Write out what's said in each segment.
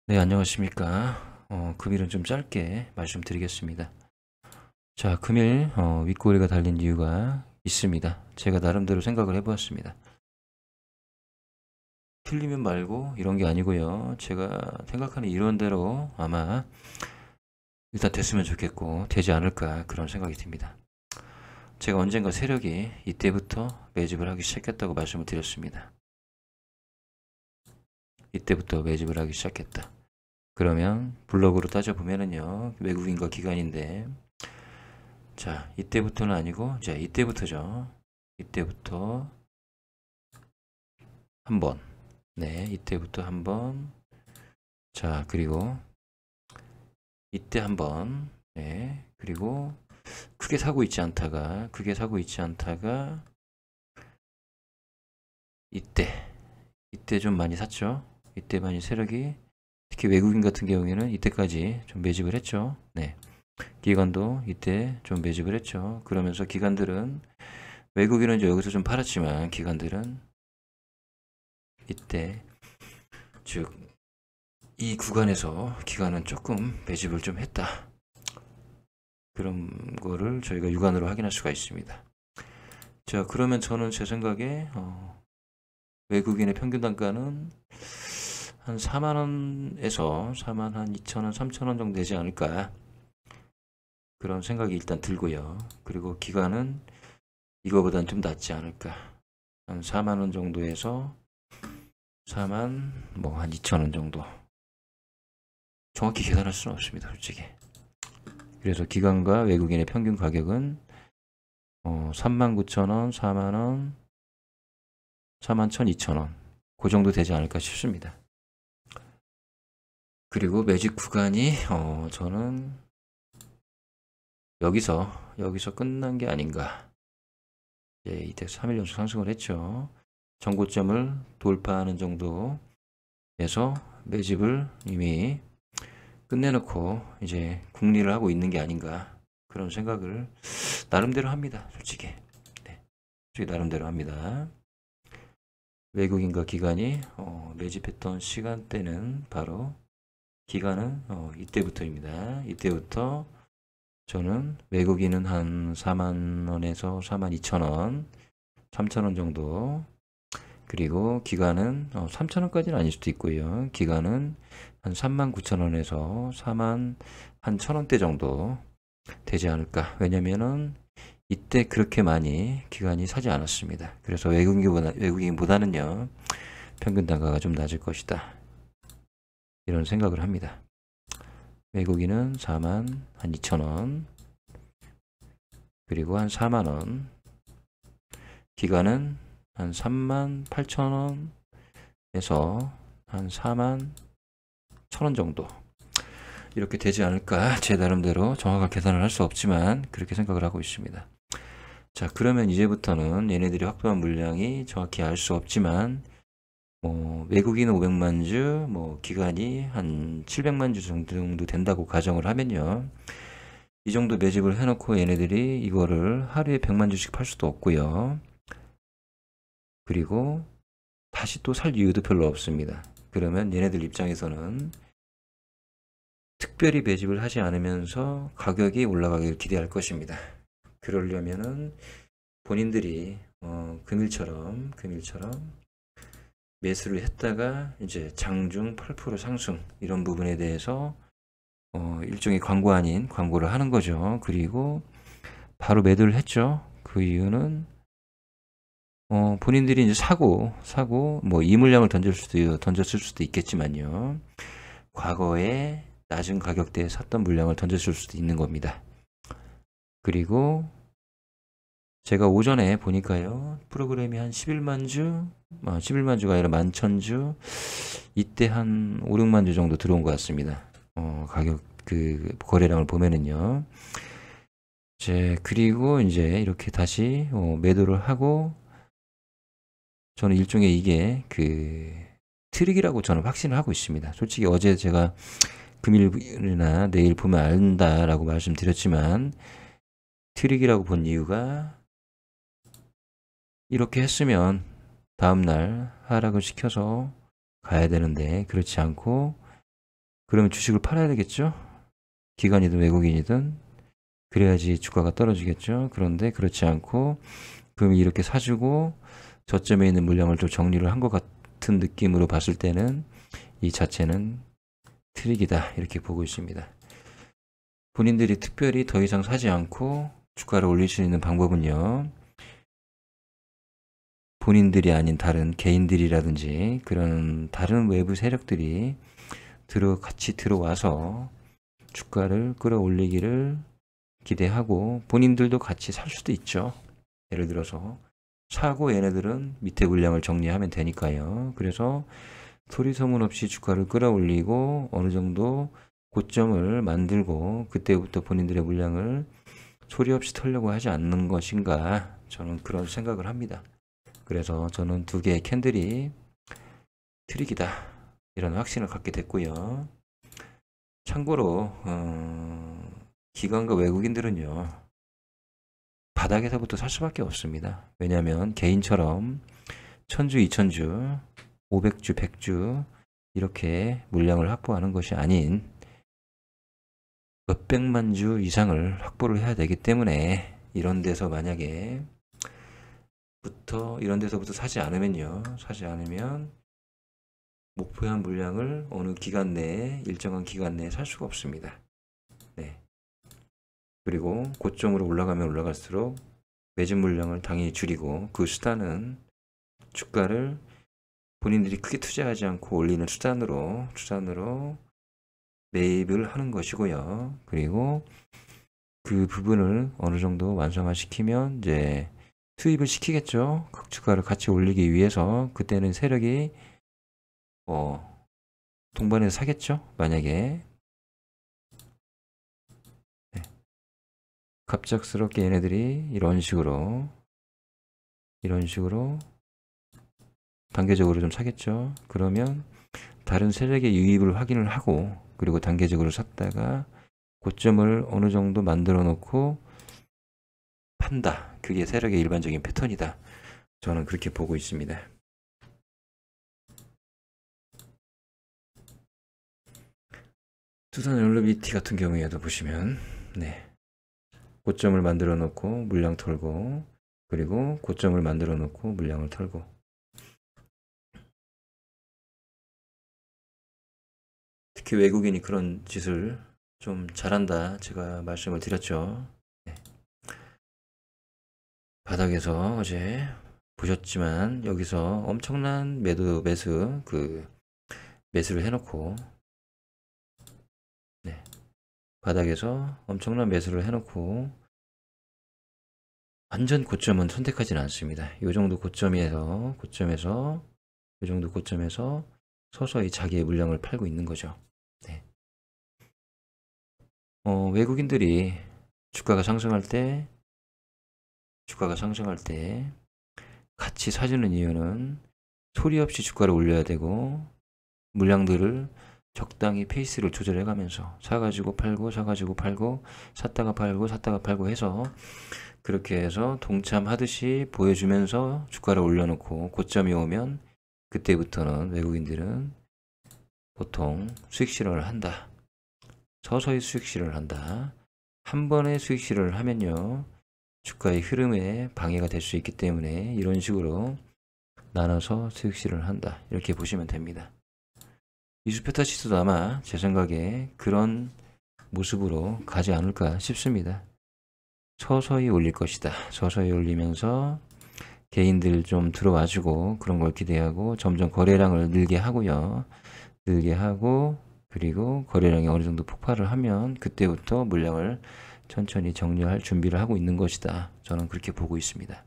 네, 안녕하십니까. 금일은 좀 짧게 말씀드리겠습니다. 자, 금일 윗꼬리가 달린 이유가 있습니다. 제가 나름대로 생각을 해보았습니다. 틀리면 말고 이런 게 아니고요. 제가 생각하는 이론대로 아마 일단 됐으면 좋겠고 되지 않을까 그런 생각이 듭니다. 제가 언젠가 세력이 이때부터 매집을 하기 시작했다고 말씀을 드렸습니다. 이때부터 매집을 하기 시작했다. 그러면 블록으로 따져보면은요, 외국인과 기관인데, 자, 이때부터는 아니고, 자, 이때부터죠. 이때부터 한 번. 네, 이때부터 한 번. 자, 그리고 이때 한 번. 네, 그리고 크게 사고 있지 않다가, 이때 좀 많이 샀죠. 이때 많이 세력이, 특히 외국인 같은 경우에는 이때까지 좀 매집을 했죠. 네. 기관도 이때 좀 매집을 했죠. 그러면서 기관들은 외국인은 이제 여기서 좀 팔았지만 기관들은 이때 즉 이 구간에서 기관은 조금 매집을 좀 했다. 그런 거를 저희가 육안으로 확인할 수가 있습니다. 자, 그러면 저는 제 생각에 외국인의 평균 단가는 한 4만원에서 4만 한 2천원, 3천원 정도 되지 않을까 그런 생각이 일단 들고요. 그리고 기간은 이거보다는 좀 낫지 않을까. 한 4만원 정도에서 4만 뭐 한 2천원 정도. 정확히 계산할 수는 없습니다, 솔직히. 그래서 기관과 외국인의 평균 가격은 39,000원, 4만원, 41,200원 그 정도 되지 않을까 싶습니다. 그리고 매직 구간이 저는 여기서 끝난 게 아닌가. 예, 이때 3일 연속 상승을 했죠. 전고점을 돌파하는 정도에서 매집을 이미 끝내놓고 이제 국리를 하고 있는 게 아닌가 그런 생각을 나름대로 합니다. 솔직히. 네, 솔직히 나름대로 합니다. 외국인과 기관이 매집했던 시간대는 바로 기간은 이때부터입니다. 이때부터 저는 외국인은 한 4만원에서 42,000원 3,000원 정도, 그리고 기간은 3,000원까지는 아닐 수도 있고요. 기간은 한 39,000원에서 4만 한 1,000원대 정도 되지 않을까. 왜냐면은 이때 그렇게 많이 기관이 사지 않았습니다. 그래서 외국인보다는요, 평균 단가가 좀 낮을 것이다. 이런 생각을 합니다. 외국인은 4만 한 2천원, 그리고 한 4만원, 기간은 한 3만 8천원에서 한 4만 1천원 정도. 이렇게 되지 않을까. 제 나름대로 정확한 계산을 할 수 없지만 그렇게 생각을 하고 있습니다. 자, 그러면 이제부터는 얘네들이 확보한 물량이 정확히 알 수 없지만 외국인 500만 주, 기관이 한 700만 주 정도 된다고 가정을 하면요. 이 정도 매집을 해놓고 얘네들이 이거를 하루에 100만 주씩 팔 수도 없고요. 그리고 다시 또 살 이유도 별로 없습니다. 그러면 얘네들 입장에서는 특별히 매집을 하지 않으면서 가격이 올라가길 기대할 것입니다. 그러려면은 본인들이 금일처럼 매수를 했다가 이제 장중 8% 상승 이런 부분에 대해서 일종의 광고 아닌 광고를 하는 거죠. 그리고 바로 매도를 했죠. 그 이유는 본인들이 이제 사고 뭐 이 물량을 던졌을 수도 있겠지만요. 과거에 낮은 가격대에 샀던 물량을 던졌을 수도 있는 겁니다. 그리고 제가 오전에 보니까요, 프로그램이 한 11만 주, 11만 주가 아니라 11,000주, 이때 한 5, 6만 주 정도 들어온 것 같습니다. 가격, 거래량을 보면은요. 그리고 이제 이렇게 다시 매도를 하고, 저는 일종의 이게 트릭이라고 저는 확신을 하고 있습니다. 솔직히 어제 제가 금일이나 내일 보면 안다라고 말씀드렸지만, 트릭이라고 본 이유가 이렇게 했으면 다음날 하락을 시켜서 가야 되는데 그렇지 않고 그러면 주식을 팔아야 되겠죠? 기관이든 외국인이든. 그래야지 주가가 떨어지겠죠. 그런데 그렇지 않고 그럼 이렇게 사주고 저점에 있는 물량을 좀 정리를 한 것 같은 느낌으로 봤을 때는 이 자체는 트릭이다 이렇게 보고 있습니다. 본인들이 특별히 더 이상 사지 않고 주가를 올릴 수 있는 방법은요, 본인들이 아닌 다른 개인들이라든지 그런 다른 외부 세력들이 같이 들어와서 주가를 끌어올리기를 기대하고 본인들도 같이 살 수도 있죠. 예를 들어서 사고 얘네들은 밑에 물량을 정리하면 되니까요. 그래서 소리 소문 없이 주가를 끌어올리고 어느 정도 고점을 만들고 그때부터 본인들의 물량을 소리 없이 털려고 하지 않는 것인가, 저는 그런 생각을 합니다. 그래서 저는 두 개의 캔들이 트릭이다 이런 확신을 갖게 됐고요. 참고로 기관과 외국인들은요, 바닥에서부터 살 수밖에 없습니다. 왜냐하면 개인처럼 1000주, 2000주, 500주, 100주 이렇게 물량을 확보하는 것이 아닌 몇백만 주 이상을 확보를 해야 되기 때문에 이런 데서부터 사지 않으면 목표한 물량을 어느 기간 내에, 일정한 기간 내에 살 수가 없습니다. 네. 그리고 고점으로 올라가면 올라갈수록 매집 물량을 당연히 줄이고, 그 수단은 주가를 본인들이 크게 투자하지 않고 올리는 수단으로 매입을 하는 것이고요. 그리고 그 부분을 어느 정도 완성화시키면 이제 투입을 시키겠죠. 주가를 같이 올리기 위해서. 그때는 세력이 동반해서 사겠죠. 만약에 갑작스럽게 얘네들이 이런 식으로 단계적으로 좀 사겠죠. 그러면 다른 세력의 유입을 확인을 하고, 그리고 단계적으로 샀다가 고점을 어느 정도 만들어 놓고 판다. 그게 세력의 일반적인 패턴이다. 저는 그렇게 보고 있습니다. 두산연료BT 같은 경우에도 보시면, 고점을 만들어 놓고 물량 털고, 그리고 고점을 만들어 놓고 물량을 털고. 특히 외국인이 그런 짓을 좀 잘한다, 제가 말씀을 드렸죠. 바닥에서 어제 보셨지만 여기서 엄청난 매수를 해놓고, 바닥에서 엄청난 매수를 해놓고 완전 고점은 선택하지는 않습니다. 이 정도 고점에서 서서히 자기의 물량을 팔고 있는 거죠. 외국인들이 주가가 상승할 때 같이 사주는 이유는 소리 없이 주가를 올려야 되고, 물량들을 적당히 페이스를 조절해 가면서 사가지고 팔고 샀다가 팔고 해서, 그렇게 해서 동참하듯이 보여주면서 주가를 올려놓고 고점이 오면 그때부터는 외국인들은 보통 수익 실현을 한다. 서서히 수익 실현을 한다. 한 번에 수익 실현을 하면요, 주가의 흐름에 방해가 될 수 있기 때문에 이런 식으로 나눠서 수익 실현을 한다. 이렇게 보시면 됩니다. 이수페타 지수도 아마 제 생각에 그런 모습으로 가지 않을까 싶습니다. 서서히 올릴 것이다. 서서히 올리면서 개인들 좀 들어와주고 그런 걸 기대하고, 점점 거래량을 늘게 하고요. 그리고 거래량이 어느 정도 폭발을 하면 그때부터 물량을 천천히 정리할 준비를 하고 있는 것이다. 저는 그렇게 보고 있습니다.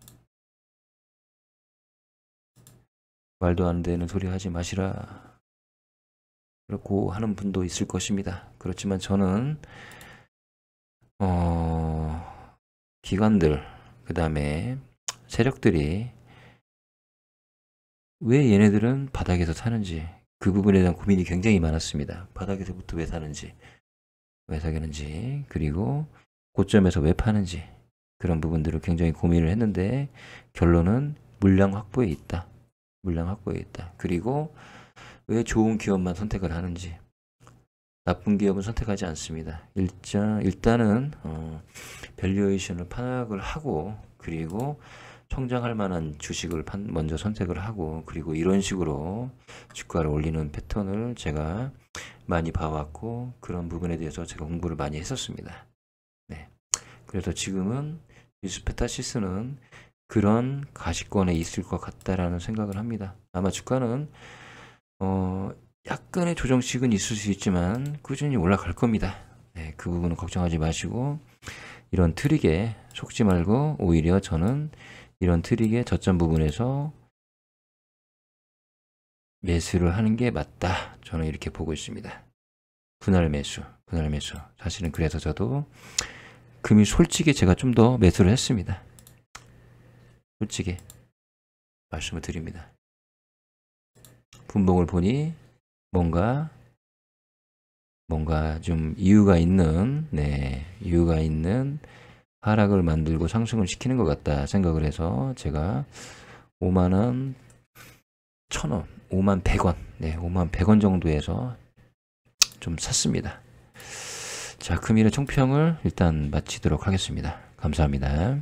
말도 안 되는 소리 하지 마시라, 그렇고 하는 분도 있을 것입니다. 그렇지만 저는 기관들, 그 다음에 세력들이 왜 얘네들은 바닥에서 사는지, 그 부분에 대한 고민이 굉장히 많았습니다. 바닥에서부터 왜 사는지, 그리고 고점에서 왜 파는지, 그런 부분들을 굉장히 고민을 했는데 결론은 물량 확보에 있다. 그리고 왜 좋은 기업만 선택을 하는지, 나쁜 기업은 선택하지 않습니다. 일단은 밸류에이션을 파악을 하고, 그리고 성장할 만한 주식을 먼저 선택을 하고, 그리고 이런 식으로 주가를 올리는 패턴을 제가 많이 봐왔고, 그런 부분에 대해서 제가 공부를 많이 했었습니다. 네. 그래서 지금은 뉴스페타시스는 그런 가시권에 있을 것 같다라는 생각을 합니다. 아마 주가는 약간의 조정식은 있을 수 있지만 꾸준히 올라갈 겁니다. 네, 그 부분은 걱정하지 마시고, 이런 트릭에 속지 말고 오히려 저는 이런 트릭의 저점 부분에서 매수를 하는 게 맞다, 저는 이렇게 보고 있습니다. 분할 매수. 사실은 그래서 저도 금일 솔직히 제가 좀 더 매수를 했습니다. 솔직히 말씀을 드립니다. 분봉을 보니 뭔가 좀 이유가 있는 하락을 만들고 상승을 시키는 것 같다 생각을 해서 제가 5만원 1000원 5만 100원 5만 100원 정도에서 좀 샀습니다. 자, 금일의 총평을 일단 마치도록 하겠습니다. 감사합니다.